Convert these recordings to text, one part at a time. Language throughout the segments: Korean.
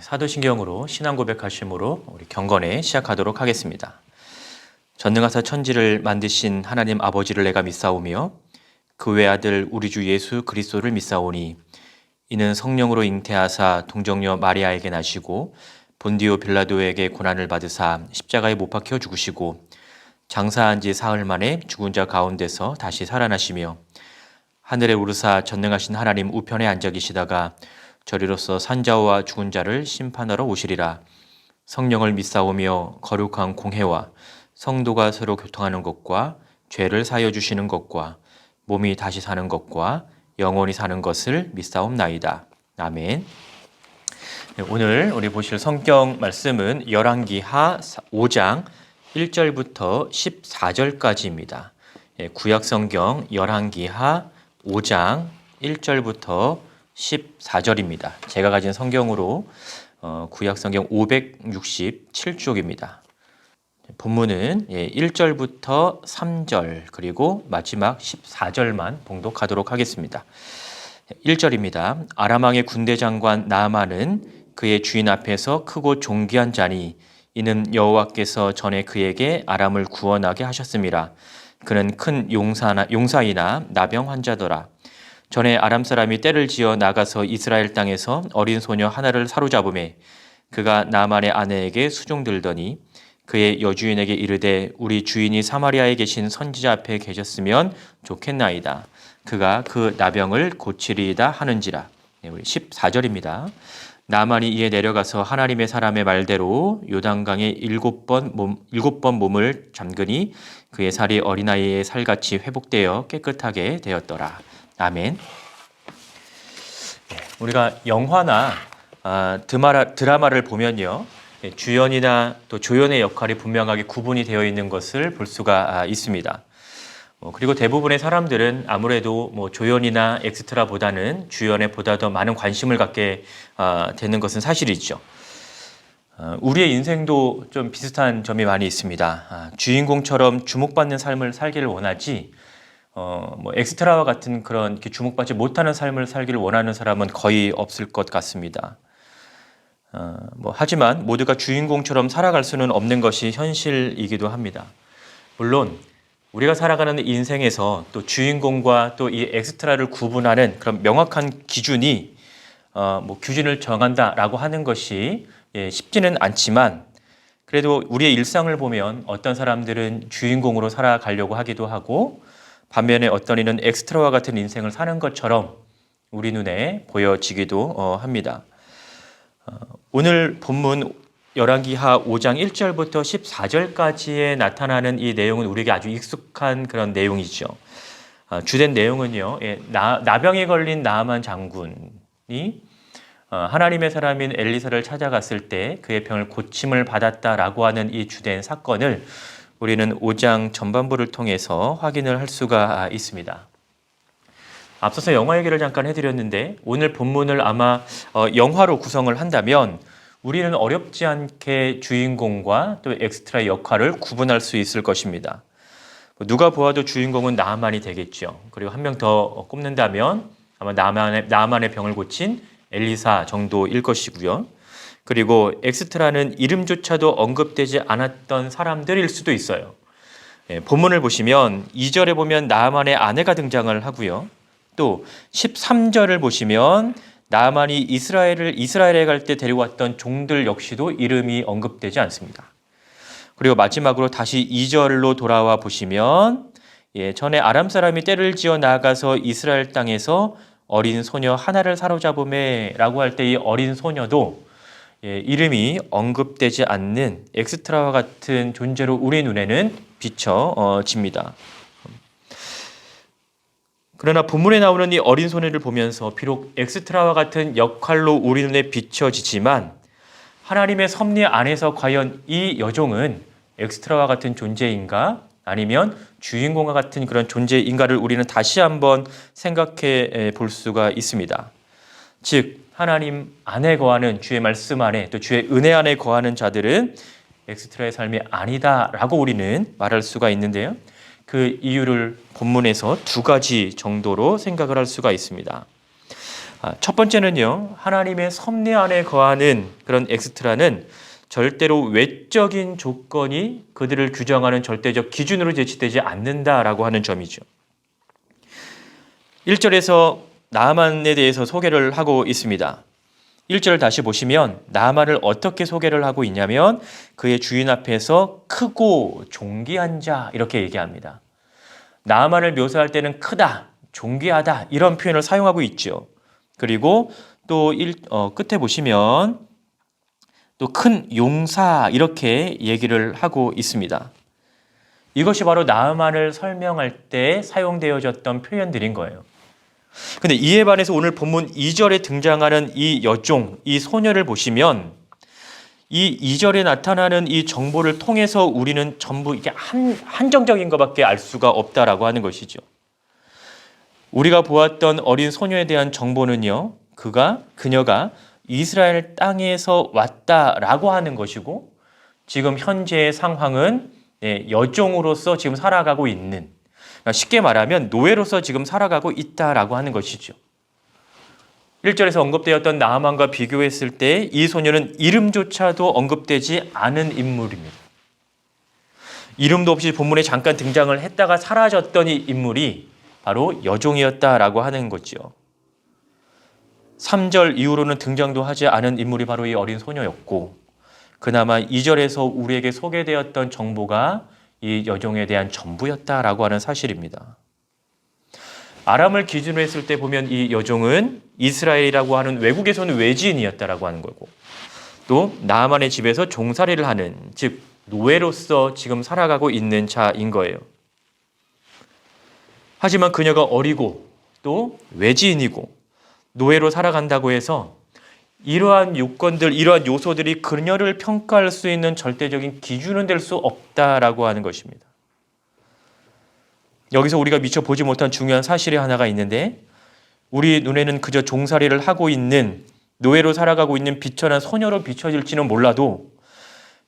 사도신경으로 신앙 고백하심으로 우리 경건에 시작하도록 하겠습니다. 전능하사 천지를 만드신 하나님 아버지를 내가 믿사오며 그 외아들 우리 주 예수 그리스도를 믿사오니 이는 성령으로 잉태하사 동정녀 마리아에게 나시고 본디오 빌라도에게 고난을 받으사 십자가에 못 박혀 죽으시고 장사한 지 사흘 만에 죽은 자 가운데서 다시 살아나시며 하늘에 오르사 전능하신 하나님 우편에 앉아 계시다가 저리로서 산자와 죽은 자를 심판하러 오시리라. 성령을 믿사오며 거룩한 공회와 성도가 서로 교통하는 것과 죄를 사하여 주시는 것과 몸이 다시 사는 것과 영원히 사는 것을 믿사옵나이다. 아멘. 오늘 우리 보실 성경 말씀은 열왕기하 5장 1절부터 14절까지입니다. 구약 성경 열왕기하 5장 1절부터 14절입니다. 제가 가진 성경으로 구약 성경 567쪽입니다. 본문은 1절부터 3절 그리고 마지막 14절만 봉독하도록 하겠습니다. 1절입니다. 아람 왕의 군대 장관 나아만은 그의 주인 앞에서 크고 존귀한 자니 이는 여호와께서 전에 그에게 아람을 구원하게 하셨음이라. 그는 큰 용사이나 나병 환자더라. 전에 아람 사람이 떼를 지어 나가서 이스라엘 땅에서 어린 소녀 하나를 사로잡음에 그가 나만의 아내에게 수종들더니 그의 여주인에게 이르되 우리 주인이 사마리아에 계신 선지자 앞에 계셨으면 좋겠나이다. 그가 그 나병을 고치리이다 하는지라. 우리 14절입니다. 나만이 이에 내려가서 하나님의 사람의 말대로 요단강에 7번 몸을 잠그니 그의 살이 어린아이의 살같이 회복되어 깨끗하게 되었더라. 아멘. 우리가 영화나 드라마를 보면요, 주연이나 또 조연의 역할이 분명하게 구분이 되어 있는 것을 볼 수가 있습니다. 그리고 대부분의 사람들은 아무래도 조연이나 엑스트라보다는 주연에 보다 더 많은 관심을 갖게 되는 것은 사실이죠. 우리의 인생도 좀 비슷한 점이 많이 있습니다. 주인공처럼 주목받는 삶을 살기를 원하지 엑스트라와 같은 그런 주목받지 못하는 삶을 살기를 원하는 사람은 거의 없을 것 같습니다. 하지만 모두가 주인공처럼 살아갈 수는 없는 것이 현실이기도 합니다. 물론 우리가 살아가는 인생에서 또 주인공과 또 이 엑스트라를 구분하는 그런 명확한 기준이 규준을 정한다라고 하는 것이 쉽지는 않지만 그래도 우리의 일상을 보면 어떤 사람들은 주인공으로 살아가려고 하기도 하고 반면에 어떤 이는 엑스트라와 같은 인생을 사는 것처럼 우리 눈에 보여지기도 합니다. 오늘 본문 열왕기하 5장 1절부터 14절까지에 나타나는 이 내용은 우리에게 아주 익숙한 그런 내용이죠. 주된 내용은요, 나병에 걸린 나아만 장군이 하나님의 사람인 엘리사를 찾아갔을 때 그의 병을 고침을 받았다라고 하는 이 주된 사건을 우리는 5장 전반부를 통해서 확인을 할 수가 있습니다. 앞서서 영화 얘기를 잠깐 해드렸는데 오늘 본문을 아마 영화로 구성을 한다면 우리는 어렵지 않게 주인공과 또 엑스트라의 역할을 구분할 수 있을 것입니다. 누가 보아도 주인공은 나아만이 되겠죠. 그리고 한 명 더 꼽는다면 아마 나아만의 병을 고친 엘리사 정도일 것이고요. 그리고 엑스트라는 이름조차도 언급되지 않았던 사람들일 수도 있어요. 본문을 보시면 2절에 보면 나아만의 아내가 등장을 하고요. 또 13절을 보시면 나아만이 이스라엘에 갈 때 데려왔던 종들 역시도 이름이 언급되지 않습니다. 그리고 마지막으로 다시 2절로 돌아와 보시면 전에 아람 사람이 떼를 지어 나가서 이스라엘 땅에서 어린 소녀 하나를 사로잡음에 라고 할 때 이 어린 소녀도 이름이 언급되지 않는 엑스트라와 같은 존재로 우리 눈에는 비춰집니다. 그러나 본문에 나오는 이 어린 소녀를 보면서 비록 엑스트라와 같은 역할로 우리 눈에 비춰지지만 하나님의 섭리 안에서 과연 이 여종은 엑스트라와 같은 존재인가 아니면 주인공과 같은 그런 존재인가를 우리는 다시 한번 생각해 볼 수가 있습니다. 즉 하나님 안에 거하는 주의 말씀 안에 또 주의 은혜 안에 거하는 자들은 엑스트라의 삶이 아니다라고 우리는 말할 수가 있는데요. 그 이유를 본문에서 두 가지 정도로 생각을 할 수가 있습니다. 첫 번째는요, 하나님의 섭리 안에 거하는 그런 엑스트라는 절대로 외적인 조건이 그들을 규정하는 절대적 기준으로 제시되지 않는다라고 하는 점이죠. 1절에서 나아만에 대해서 소개를 하고 있습니다. 1절을 다시 보시면 나아만을 어떻게 소개를 하고 있냐면 그의 주인 앞에서 크고 존귀한 자 이렇게 얘기합니다. 나아만을 묘사할 때는 크다, 존귀하다 이런 표현을 사용하고 있죠. 그리고 또 끝에 보시면 또 큰 용사 이렇게 얘기를 하고 있습니다. 이것이 바로 나아만을 설명할 때 사용되어졌던 표현들인 거예요. 근데 이에 반해서 오늘 본문 2절에 등장하는 이 여종, 이 소녀를 보시면 이 2절에 나타나는 이 정보를 통해서 우리는 전부 이게 한정적인 것밖에 알 수가 없다라고 하는 것이죠. 우리가 보았던 어린 소녀에 대한 정보는요, 그녀가 이스라엘 땅에서 왔다라고 하는 것이고, 지금 현재의 상황은 여종으로서 지금 살아가고 있는, 쉽게 말하면 노예로서 지금 살아가고 있다라고 하는 것이죠. 1절에서 언급되었던 나아만과 비교했을 때 이 소녀는 이름조차도 언급되지 않은 인물입니다. 이름도 없이 본문에 잠깐 등장을 했다가 사라졌던 이 인물이 바로 여종이었다라고 하는 거죠. 3절 이후로는 등장도 하지 않은 인물이 바로 이 어린 소녀였고, 그나마 2절에서 우리에게 소개되었던 정보가 이 여종에 대한 전부였다라고 하는 사실입니다. 아람을 기준으로 했을 때 보면 이 여종은 이스라엘이라고 하는 외국에서 온 외지인이었다라고 하는 거고, 또 나아만의 집에서 종살이를 하는, 즉 노예로서 지금 살아가고 있는 자인 거예요. 하지만 그녀가 어리고 또 외지인이고 노예로 살아간다고 해서 이러한 요건들, 이러한 요소들이 그녀를 평가할 수 있는 절대적인 기준은 될 수 없다라고 하는 것입니다. 여기서 우리가 미처 보지 못한 중요한 사실이 하나가 있는데, 우리 눈에는 그저 종살이를 하고 있는, 노예로 살아가고 있는 비천한 소녀로 비춰질지는 몰라도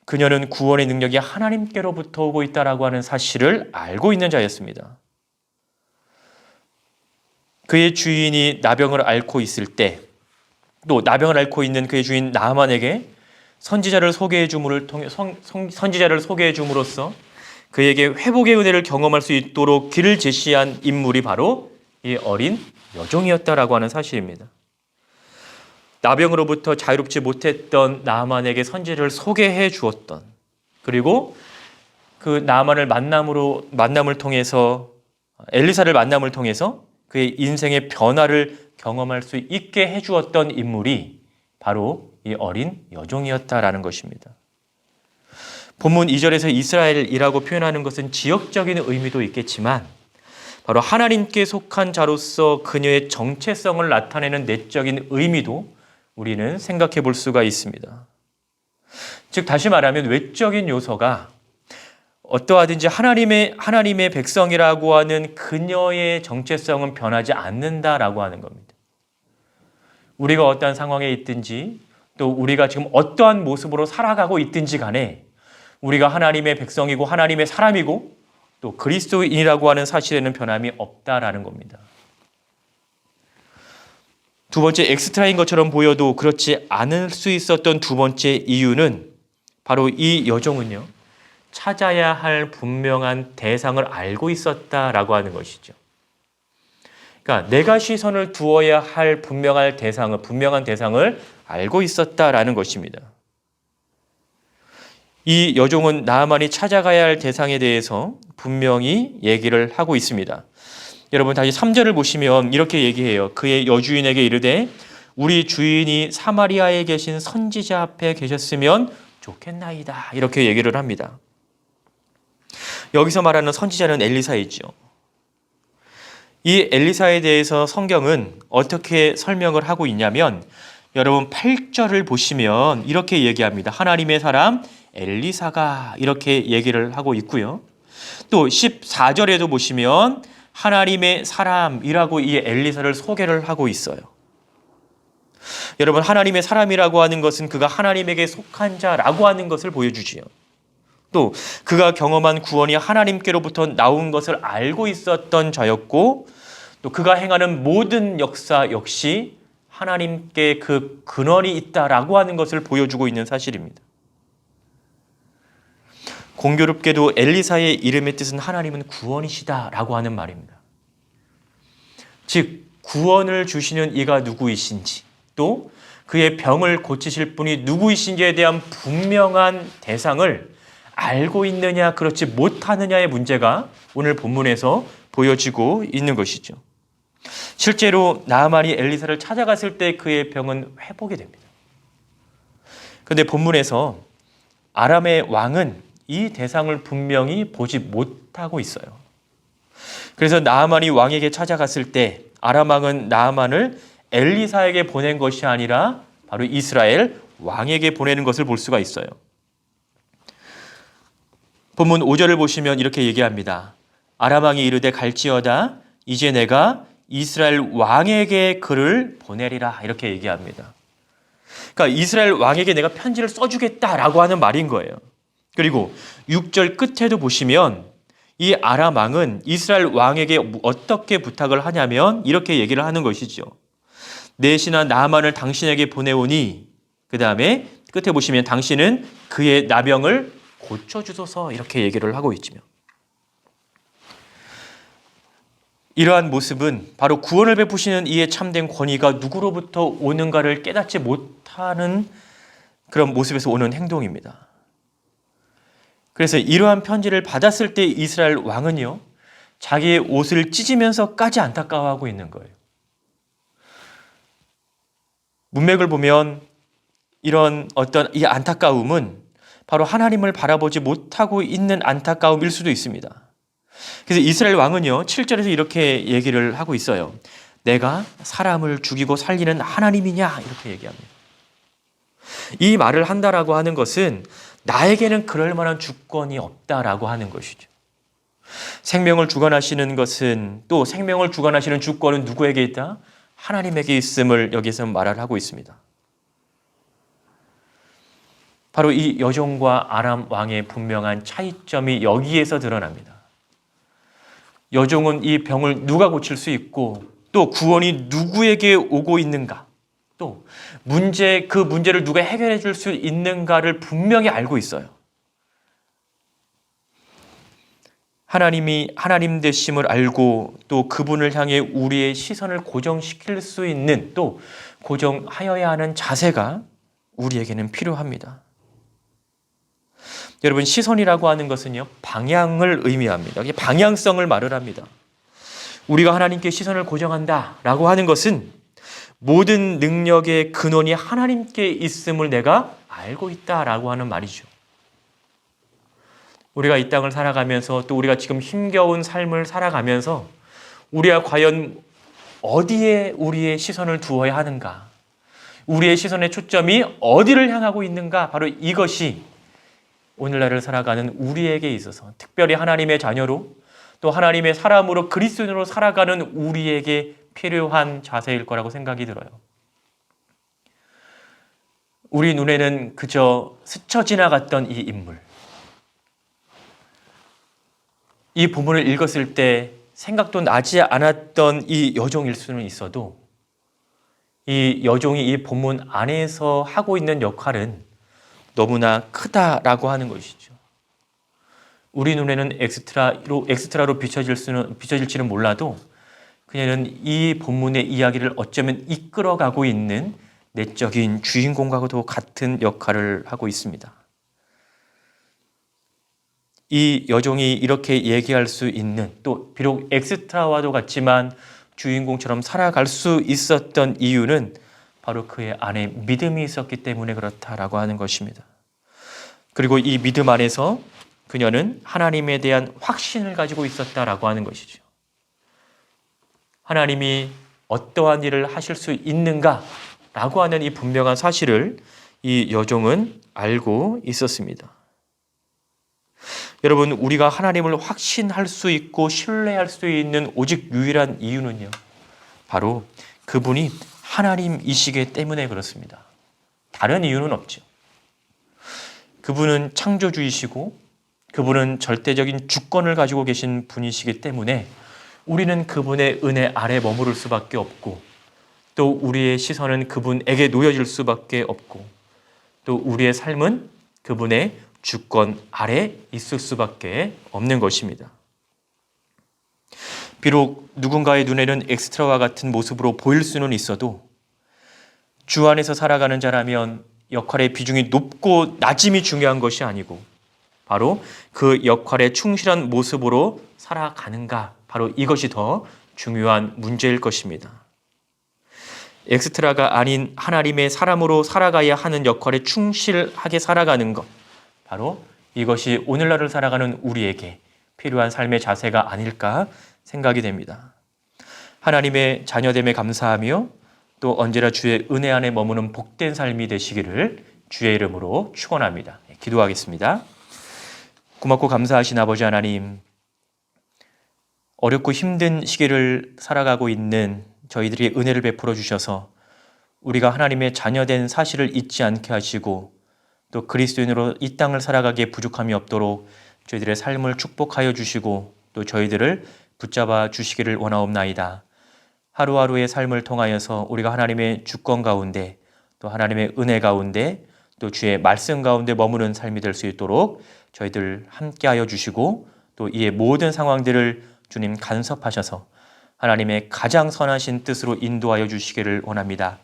그녀는 구원의 능력이 하나님께로부터 오고 있다라고 하는 사실을 알고 있는 자였습니다. 그의 주인이 나병을 앓고 있을 때, 또 나병을 앓고 있는 그의 주인 나아만에게 선지자를 소개해 줌으로써 그에게 회복의 은혜를 경험할 수 있도록 길을 제시한 인물이 바로 이 어린 여종이었다라고 하는 사실입니다. 나병으로부터 자유롭지 못했던 나아만에게 선지자를 소개해 주었던, 그리고 그 나아만을 만남을 통해서, 엘리사를 만남을 통해서 그의 인생의 변화를 경험할 수 있게 해주었던 인물이 바로 이 어린 여종이었다라는 것입니다. 본문 2절에서 이스라엘이라고 표현하는 것은 지역적인 의미도 있겠지만 바로 하나님께 속한 자로서 그녀의 정체성을 나타내는 내적인 의미도 우리는 생각해 볼 수가 있습니다. 즉 다시 말하면 외적인 요소가 어떠하든지 하나님의 백성이라고 하는 그녀의 정체성은 변하지 않는다라고 하는 겁니다. 우리가 어떠한 상황에 있든지 또 우리가 지금 어떠한 모습으로 살아가고 있든지 간에 우리가 하나님의 백성이고 하나님의 사람이고 또 그리스도인이라고 하는 사실에는 변함이 없다라는 겁니다. 두 번째, 엑스트라인 것처럼 보여도 그렇지 않을 수 있었던 두 번째 이유는 바로 이 여종은요, 찾아야 할 분명한 대상을 알고 있었다라고 하는 것이죠. 그러니까 내가 시선을 두어야 할 분명한 대상을 알고 있었다라는 것입니다. 이 여종은 나아만이 찾아가야 할 대상에 대해서 분명히 얘기를 하고 있습니다. 여러분 다시 3절을 보시면 이렇게 얘기해요. 그의 여주인에게 이르되 우리 주인이 사마리아에 계신 선지자 앞에 계셨으면 좋겠나이다. 이렇게 얘기를 합니다. 여기서 말하는 선지자는 엘리사이죠. 이 엘리사에 대해서 성경은 어떻게 설명을 하고 있냐면 여러분 8절을 보시면 이렇게 얘기합니다. 하나님의 사람 엘리사가 이렇게 얘기를 하고 있고요. 또 14절에도 보시면 하나님의 사람이라고 이 엘리사를 소개를 하고 있어요. 여러분 하나님의 사람이라고 하는 것은 그가 하나님에게 속한 자라고 하는 것을 보여주지요. 또 그가 경험한 구원이 하나님께로부터 나온 것을 알고 있었던 자였고 또 그가 행하는 모든 역사 역시 하나님께 그 근원이 있다라고 하는 것을 보여주고 있는 사실입니다. 공교롭게도 엘리사의 이름의 뜻은 하나님은 구원이시다라고 하는 말입니다. 즉 구원을 주시는 이가 누구이신지, 또 그의 병을 고치실 분이 누구이신지에 대한 분명한 대상을 알고 있느냐 그렇지 못하느냐의 문제가 오늘 본문에서 보여지고 있는 것이죠. 실제로 나아만이 엘리사를 찾아갔을 때 그의 병은 회복이 됩니다. 그런데 본문에서 아람의 왕은 이 대상을 분명히 보지 못하고 있어요. 그래서 나아만이 왕에게 찾아갔을 때 아람 왕은 나아만을 엘리사에게 보낸 것이 아니라 바로 이스라엘 왕에게 보내는 것을 볼 수가 있어요. 본문 5절을 보시면 이렇게 얘기합니다. 아람 왕이 이르되 갈지어다 이제 내가 이스라엘 왕에게 글을 보내리라 이렇게 얘기합니다. 그러니까 이스라엘 왕에게 내가 편지를 써주겠다라고 하는 말인 거예요. 그리고 6절 끝에도 보시면 이 아람 왕은 이스라엘 왕에게 어떻게 부탁을 하냐면 이렇게 얘기를 하는 것이죠. 내 신하 나아만을 당신에게 보내오니, 그 다음에 끝에 보시면 당신은 그의 나병을 고쳐주소서 이렇게 얘기를 하고 있지요. 이러한 모습은 바로 구원을 베푸시는 이의 참된 권위가 누구로부터 오는가를 깨닫지 못하는 그런 모습에서 오는 행동입니다. 그래서 이러한 편지를 받았을 때 이스라엘 왕은요, 자기의 옷을 찢으면서까지 안타까워하고 있는 거예요. 문맥을 보면 이런 어떤 이 안타까움은 바로 하나님을 바라보지 못하고 있는 안타까움일 수도 있습니다. 그래서 이스라엘 왕은요, 7절에서 이렇게 얘기를 하고 있어요. 내가 사람을 죽이고 살리는 하나님이냐? 이렇게 얘기합니다. 이 말을 한다라고 하는 것은 나에게는 그럴 만한 주권이 없다라고 하는 것이죠. 생명을 주관하시는 것은, 또 생명을 주관하시는 주권은 누구에게 있다? 하나님에게 있음을 여기서 말을 하고 있습니다. 바로 이 여종과 아람 왕의 분명한 차이점이 여기에서 드러납니다. 여종은 이 병을 누가 고칠 수 있고, 또 구원이 누구에게 오고 있는가, 또 그 문제를 누가 해결해 줄 수 있는가를 분명히 알고 있어요. 하나님이 하나님 되심을 알고 또 그분을 향해 우리의 시선을 고정시킬 수 있는, 또 고정하여야 하는 자세가 우리에게는 필요합니다. 여러분, 시선이라고 하는 것은요, 방향을 의미합니다. 방향성을 말을 합니다. 우리가 하나님께 시선을 고정한다라고 하는 것은 모든 능력의 근원이 하나님께 있음을 내가 알고 있다라고 하는 말이죠. 우리가 이 땅을 살아가면서, 또 우리가 지금 힘겨운 삶을 살아가면서 우리가 과연 어디에 우리의 시선을 두어야 하는가, 우리의 시선의 초점이 어디를 향하고 있는가, 바로 이것이 오늘날을 살아가는 우리에게 있어서, 특별히 하나님의 자녀로 또 하나님의 사람으로 그리스도인으로 살아가는 우리에게 필요한 자세일 거라고 생각이 들어요. 우리 눈에는 그저 스쳐 지나갔던 이 인물, 이 본문을 읽었을 때 생각도 나지 않았던 이 여종일 수는 있어도, 이 여종이 이 본문 안에서 하고 있는 역할은 너무나 크다라고 하는 것이죠. 우리 눈에는 엑스트라로 비춰질지는 몰라도 그녀는 이 본문의 이야기를 어쩌면 이끌어가고 있는 내적인 주인공과도 같은 역할을 하고 있습니다. 이 여종이 이렇게 얘기할 수 있는, 또 비록 엑스트라와도 같지만 주인공처럼 살아갈 수 있었던 이유는 바로 그의 안에 믿음이 있었기 때문에 그렇다라고 하는 것입니다. 그리고 이 믿음 안에서 그녀는 하나님에 대한 확신을 가지고 있었다라고 하는 것이죠. 하나님이 어떠한 일을 하실 수 있는가라고 하는 이 분명한 사실을 이 여종은 알고 있었습니다. 여러분, 우리가 하나님을 확신할 수 있고 신뢰할 수 있는 오직 유일한 이유는요, 바로 그분이 하나님이시기 때문에 그렇습니다. 다른 이유는 없죠. 그분은 창조주이시고 그분은 절대적인 주권을 가지고 계신 분이시기 때문에 우리는 그분의 은혜 아래 머무를 수밖에 없고, 또 우리의 시선은 그분에게 놓여질 수밖에 없고 또 우리의 삶은 그분의 주권 아래 있을 수밖에 없는 것입니다. 비록 누군가의 눈에는 엑스트라와 같은 모습으로 보일 수는 있어도 주 안에서 살아가는 자라면 역할의 비중이 높고 낮음이 중요한 것이 아니고 바로 그 역할에 충실한 모습으로 살아가는가, 바로 이것이 더 중요한 문제일 것입니다. 엑스트라가 아닌 하나님의 사람으로 살아가야 하는 역할에 충실하게 살아가는 것, 바로 이것이 오늘날을 살아가는 우리에게 필요한 삶의 자세가 아닐까 생각이 됩니다. 하나님의 자녀됨에 감사하며 또 언제나 주의 은혜 안에 머무는 복된 삶이 되시기를 주의 이름으로 축원합니다. 기도하겠습니다. 고맙고 감사하신 아버지 하나님, 어렵고 힘든 시기를 살아가고 있는 저희들이 은혜를 베풀어 주셔서 우리가 하나님의 자녀된 사실을 잊지 않게 하시고 또 그리스도인으로 이 땅을 살아가기에 부족함이 없도록 저희들의 삶을 축복하여 주시고 또 저희들을 붙잡아 주시기를 원하옵나이다. 하루하루의 삶을 통하여서 우리가 하나님의 주권 가운데 또 하나님의 은혜 가운데 또 주의 말씀 가운데 머무는 삶이 될 수 있도록 저희들 함께하여 주시고 또 이의 모든 상황들을 주님 간섭하셔서 하나님의 가장 선하신 뜻으로 인도하여 주시기를 원합니다.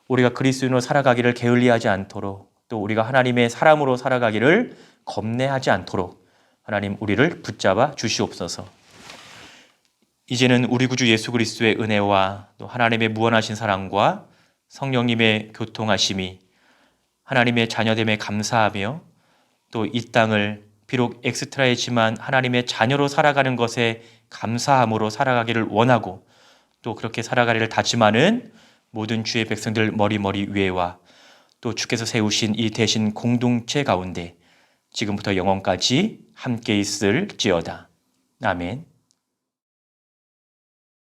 우리가 그리스도인으로 살아가기를 게을리하지 않도록 또 우리가 하나님의 사람으로 살아가기를 겁내하지 않도록 하나님 우리를 붙잡아 주시옵소서. 이제는 우리 구주 예수 그리스도의 은혜와 또 하나님의 무한하신 사랑과 성령님의 교통하심이 하나님의 자녀됨에 감사하며 또 이 땅을 비록 엑스트라이지만 하나님의 자녀로 살아가는 것에 감사함으로 살아가기를 원하고 또 그렇게 살아가기를 다짐하는 모든 주의 백성들 머리머리 위에와 또 주께서 세우신 이 대신 공동체 가운데 지금부터 영원까지 함께 있을지어다. 아멘.